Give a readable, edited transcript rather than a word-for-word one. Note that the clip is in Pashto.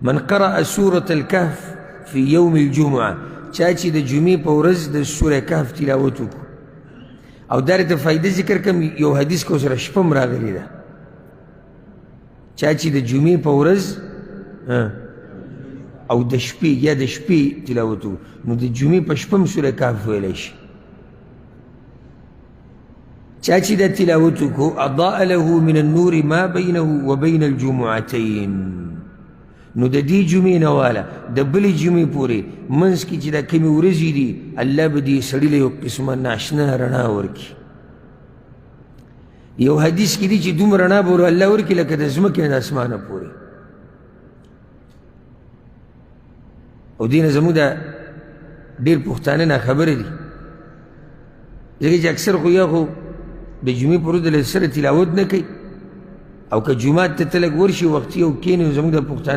من قرأ سورة الكهف في يوم الجمعة چا چې د جمعې په ورځ د سوره کهف تلاوت وکړو او دا ته فایده ذکر کم یو حدیث کو سره شپم راغلی ده چا چې د جمعې په ورځ او د شپې یا د شپې تلاوت وکړو نو د جمعې په شپم سوره کهف ویلی شي چا چې دا تلاوت وکړو اضاء له من النور ما بینه وبین الجمعتین نو د دې جمعې نه واله د بلې جمعې پورې منځ کې چې دا کمې ورځې دي الله به دې سړي له یو قسمه ناشنا رڼا ورکړي یو حدیث کې دي چې دومره رڼا به الله ورکړي لکه د ځمکې نه د اسمانه پورې او دې نه زموږ دا ډېر پښتانه ناخبره دي ځکه چې اکثر خو یا خو د جمعې پر ورځ د سره تلاوت نه کوي او که جومات ته ته لږ ورشي وختي او کښېني زموږ د پښتانه